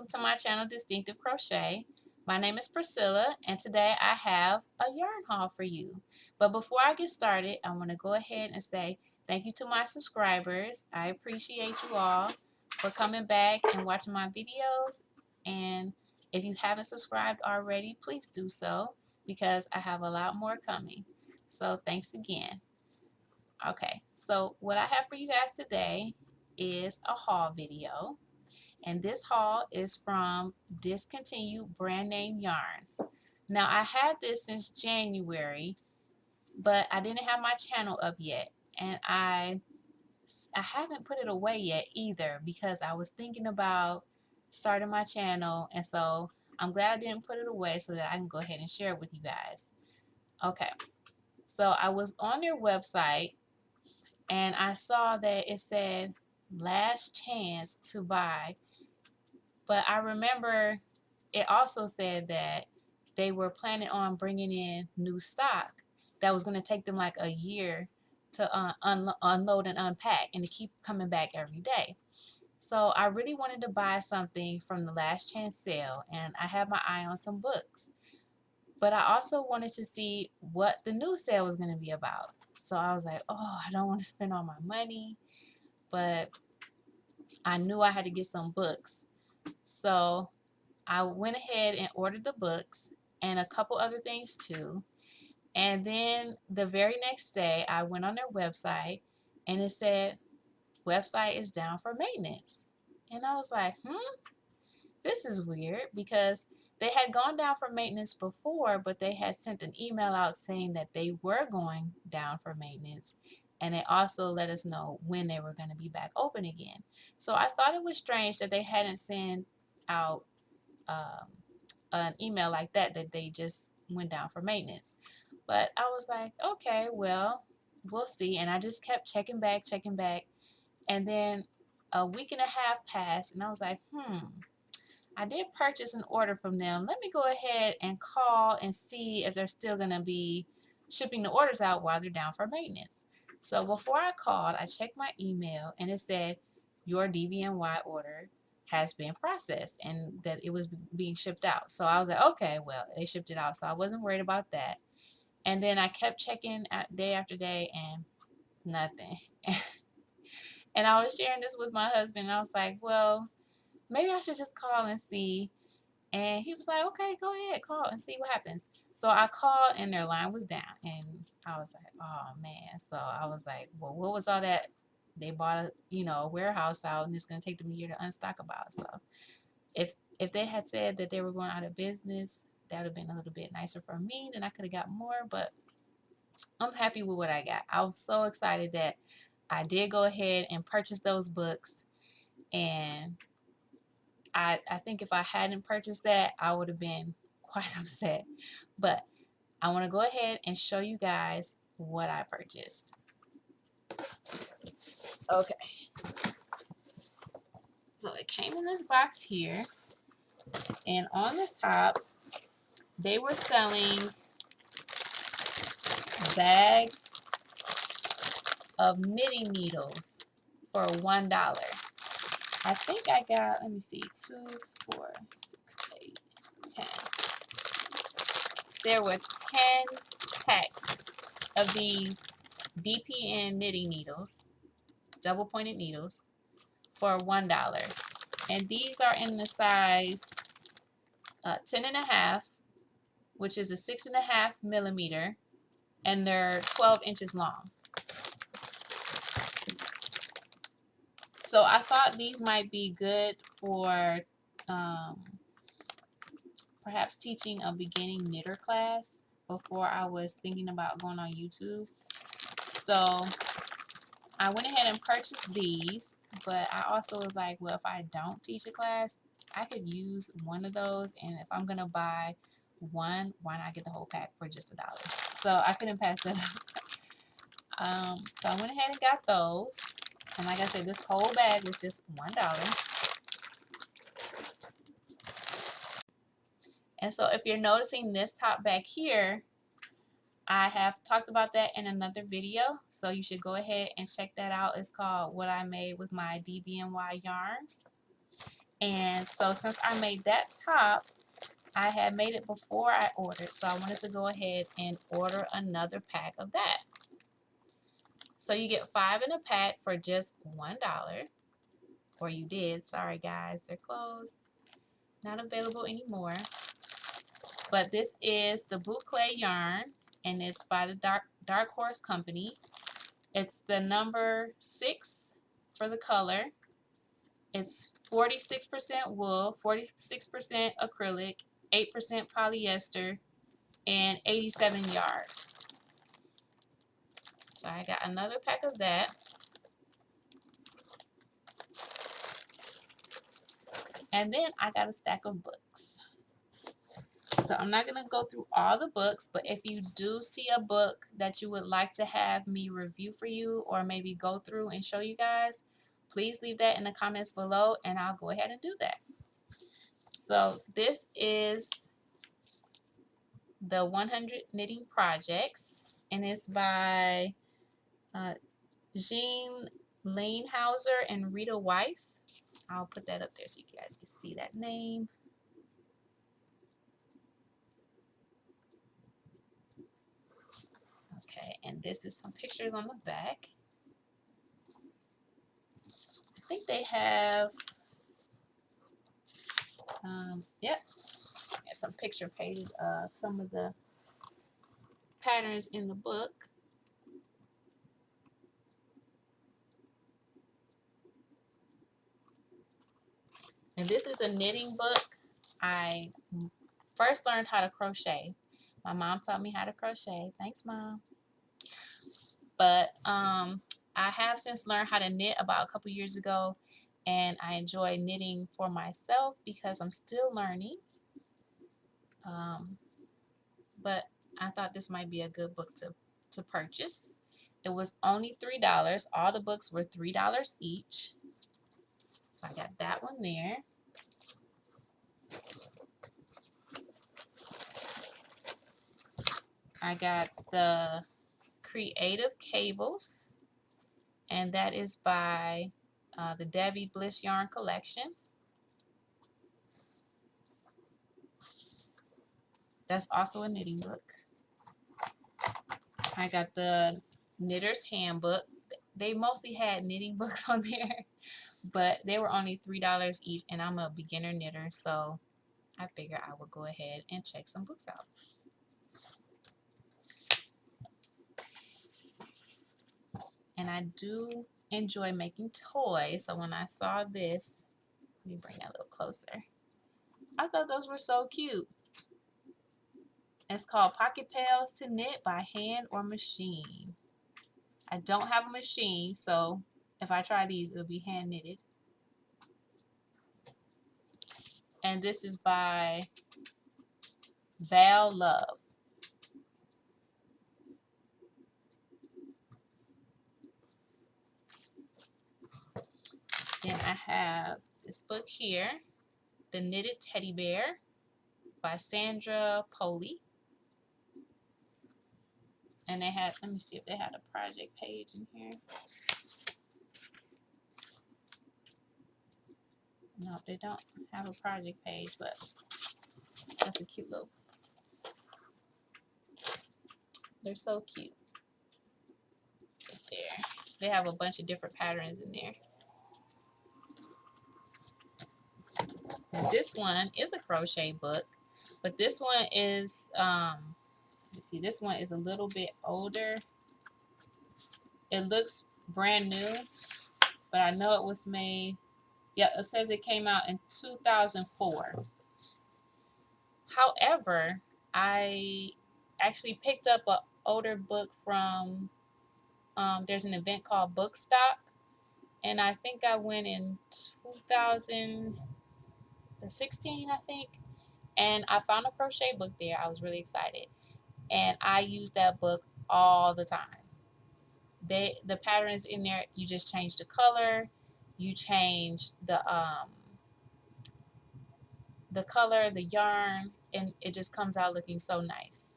Welcome to my channel, Distinctive Crochet. My name is Priscilla, and today I have a yarn haul for you. But before I get started, I want to go ahead and say thank you to my subscribers. I appreciate you all for coming back and watching my videos. And if you haven't subscribed already, please do so because I have a lot more coming. So thanks again. Okay, so what I have for you guys today is a haul video. And this haul is from Discontinued Brand Name Yarns. Now I had this since January, but I didn't have my channel up yet, and I haven't put it away yet either because I was thinking about starting my channel, and so I'm glad I didn't put it away so that I can go ahead and share it with you guys. Okay, so I was on their website and I saw that it said last chance to buy. But I remember it also said that they were planning on bringing in new stock that was going to take them like a year to unload and unpack and to keep coming back every day. So I really wanted to buy something from the last chance sale, and I had my eye on some books. But I also wanted to see what the new sale was going to be about. So I was like, oh, I don't want to spend all my money, but I knew I had to get some books. So I went ahead and ordered the books and a couple other things too. And then the very next day, I went on their website and it said, website is down for maintenance. And I was like, this is weird because they had gone down for maintenance before, but they had sent an email out saying that they were going down for maintenance. And they also let us know when they were going to be back open again. So I thought it was strange that they hadn't sent out um, an email like that they just went down for maintenance. But I was like, okay, well, we'll see. And I just kept checking back. And then a week and a half passed, and I was like, I did purchase an order from them. Let me go ahead and call and see if they're still going to be shipping the orders out while they're down for maintenance. So before I called, I checked my email, and it said, your DBNY order has been processed and that it was being shipped out. So I was like, okay, well, they shipped it out. So I wasn't worried about that. And then I kept checking day after day and nothing. And I was sharing this with my husband. And I was like, well, maybe I should just call and see. And he was like, okay, go ahead, call and see what happens. So I called and their line was down. And I was like, oh man. So I was like, well, what was all that? They bought a warehouse out and it's gonna take them a year to unstock about. So if they had said that they were going out of business, that would have been a little bit nicer for me. Then I could have got more, but I'm happy with what I got. I was so excited that I did go ahead and purchase those books, and I think if I hadn't purchased that, I would have been quite upset. But I want to go ahead and show you guys what I purchased. Okay. So it came in this box here, and on the top, they were selling bags of knitting needles for $1. I think I got, let me see, 2, 4, 6, 8, 10. There were 10 packs of these DPN knitting needles, double pointed needles, for $1. And these are in the size 10.5, which is a 6.5 millimeter, and they're 12 inches long. So I thought these might be good for perhaps teaching a beginning knitter class before I was thinking about going on YouTube. So I went ahead and purchased these, but I also was like, well, if I don't teach a class, I could use one of those, and if I'm gonna buy one, why not get the whole pack for just $1? So I couldn't pass that up. So I went ahead and got those, and like I said, this whole bag was just $1. And so if you're noticing this top back here, I have talked about that in another video, so you should go ahead and check that out. It's called What I Made with My DBNY Yarns. And so since I made that top, I had made it before I ordered, so I wanted to go ahead and order another pack of that. So you get 5 in a pack for just $1, or you did. Sorry guys, they're closed, not available anymore. But this is the boucle yarn, and it's by the Dark Horse Company. It's the number 6 for the color. It's 46% wool, 46% acrylic, 8% polyester, and 87 yards. So I got another pack of that. And then I got a stack of books. So I'm not going to go through all the books, but if you do see a book that you would like to have me review for you, or maybe go through and show you guys, please leave that in the comments below and I'll go ahead and do that. So this is the 100 Knitting Projects, and it's by Jean Lanehauser and Rita Weiss. I'll put that up there so you guys can see that name. Okay, and this is some pictures on the back. I think they have, yep, there's some picture pages of some of the patterns in the book. And this is a knitting book. I first learned how to crochet. My mom taught me how to crochet. Thanks, Mom. But I have since learned how to knit about a couple years ago, and I enjoy knitting for myself because I'm still learning. But I thought this might be a good book to purchase. It was only $3. All the books were $3 each. So I got that one there. I got the Creative Cables, and that is by the Debbie Bliss Yarn Collection. That's also a knitting book. I got the Knitter's Handbook. They mostly had knitting books on there, but they were only $3 each, and I'm a beginner knitter, so I figured I would go ahead and check some books out. And I do enjoy making toys, so when I saw this, let me bring that a little closer. I thought those were so cute. It's called Pocket Pails to Knit by Hand or Machine. I don't have a machine, so if I try these, it'll be hand knitted. And this is by Val Love. Then I have this book here, The Knitted Teddy Bear by Sandra Poley. And they had, let me see if they had a project page in here. No, they don't have a project page, but that's a cute little. They're so cute. Right there. They have a bunch of different patterns in there. This one is a crochet book, but this one is, let me see, this one is a little bit older. It looks brand new, but I know it was made, yeah, it says it came out in 2004. However, I actually picked up an older book from, there's an event called Bookstock, and I think I went in 2016, I think, and I found a crochet book there. I was really excited, and I use that book all the time. The patterns in there, you just change the color, you change the color, the yarn, and it just comes out looking so nice.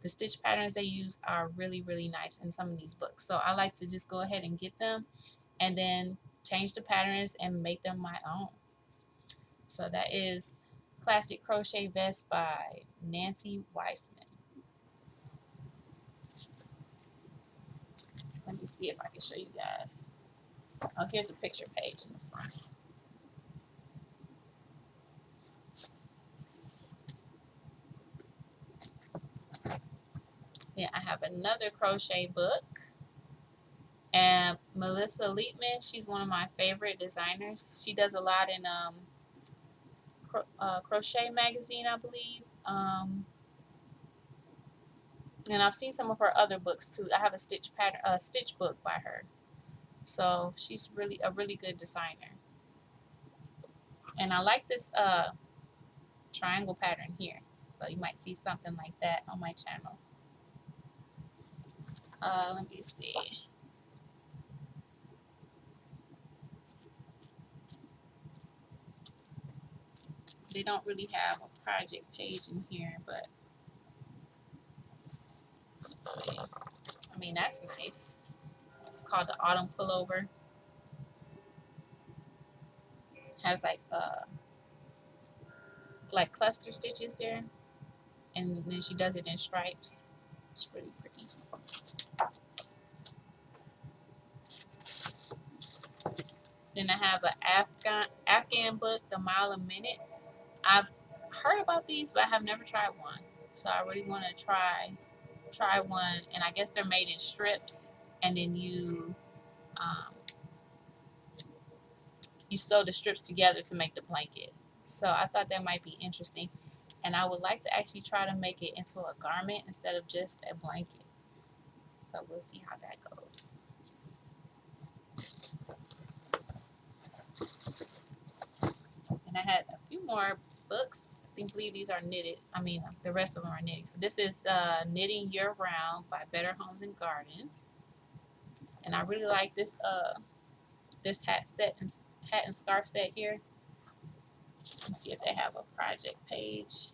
The stitch patterns they use are really, really nice in some of these books. So I like to just go ahead and get them and then change the patterns and make them my own. So that is Classic Crochet Vest by Nancy Weissman. Let me see if I can show you guys. Oh, here's a picture page in the front. Then I have another crochet book. And Melissa Leitman, she's one of my favorite designers. She does a lot in Crochet magazine, I believe. And I've seen some of her other books too. I have a stitch book by her. So she's really a really good designer. And I like this triangle pattern here. So you might see something like that on my channel. Let me see. They don't really have a project page in here, but let's see. I mean, that's nice. It's called the Autumn Pullover. Has like cluster stitches there, and then she does it in stripes. It's really pretty. Then I have an Afghan book, The Mile a Minute. I've heard about these, but I have never tried one. So I really want to try one, and I guess they're made in strips, and then you sew the strips together to make the blanket. So I thought that might be interesting, and I would like to actually try to make it into a garment instead of just a blanket. So we'll see how that goes. And I had a few more books. I believe these are knitted. I mean, the rest of them are knitting. So this is Knitting Year Round by Better Homes and Gardens. And I really like this this hat and scarf set here. Let's see if they have a project page.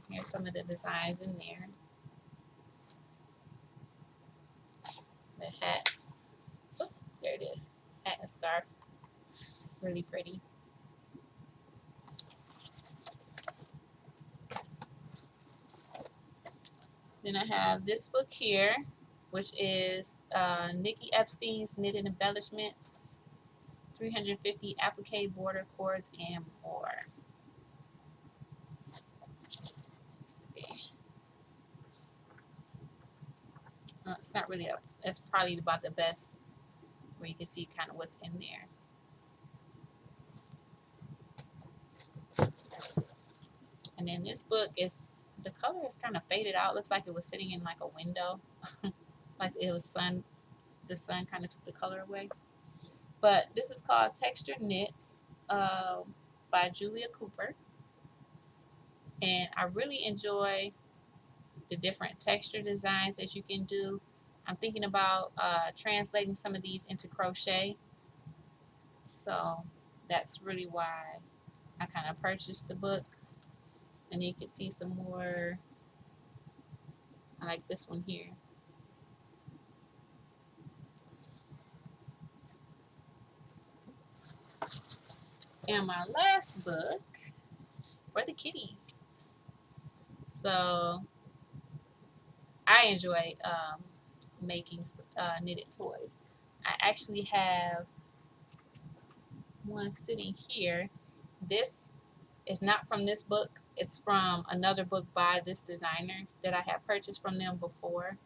Here's some of the designs in there. The hat. Oh, there it is. Hat and scarf. Really pretty. Then I have this book here, which is Nikki Epstein's Knitted Embellishments, 350 applique border cords and more. It's not really up. That's probably about the best where you can see kind of what's in there. And then this book is, the color is kind of faded out. Looks like it was sitting in like a window. Like it was the sun kind of took the color away. But this is called Texture Knits by Julia Cooper. And I really enjoy the different texture designs that you can do. I'm thinking about translating some of these into crochet. So that's really why I kind of purchased the book. And you can see some more. I like this one here. And my last book for the kitties. So I enjoy making knitted toys. I actually have one sitting here. This is not from this book. It's from another book by this designer that I had purchased from them before.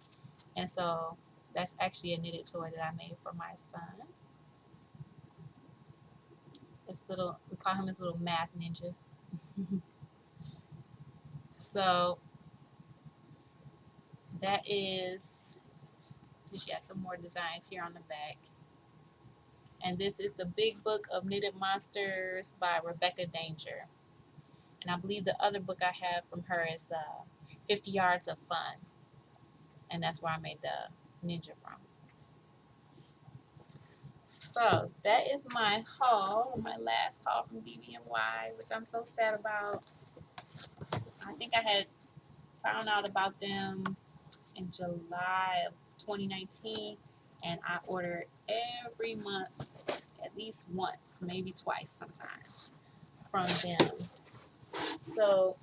And so that's actually a knitted toy that I made for my son. This little, we call him his little math ninja. So that is, she has some more designs here on the back. And this is the Big Book of Knitted Monsters by Rebecca Danger. And I believe the other book I have from her is 50 Yards of Fun. And that's where I made the ninja from. So that is my haul, my last haul from DBNY, which I'm so sad about. I think I had found out about them in July of 2019, and I ordered every month at least once, maybe twice sometimes from them. So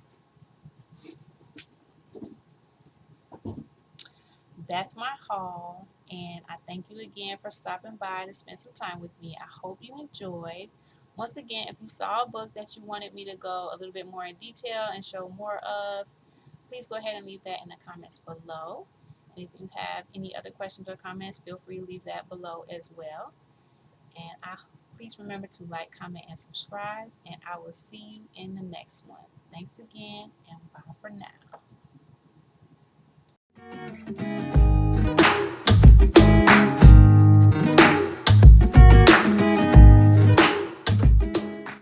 that's my haul, and I thank you again for stopping by to spend some time with me. I hope you enjoyed. Once again, if you saw a book that you wanted me to go a little bit more in detail and show more of, please go ahead and leave that in the comments below. And if you have any other questions or comments, feel free to leave that below as well. And please remember to like, comment, and subscribe, and I will see you in the next one. Thanks again, and bye for now.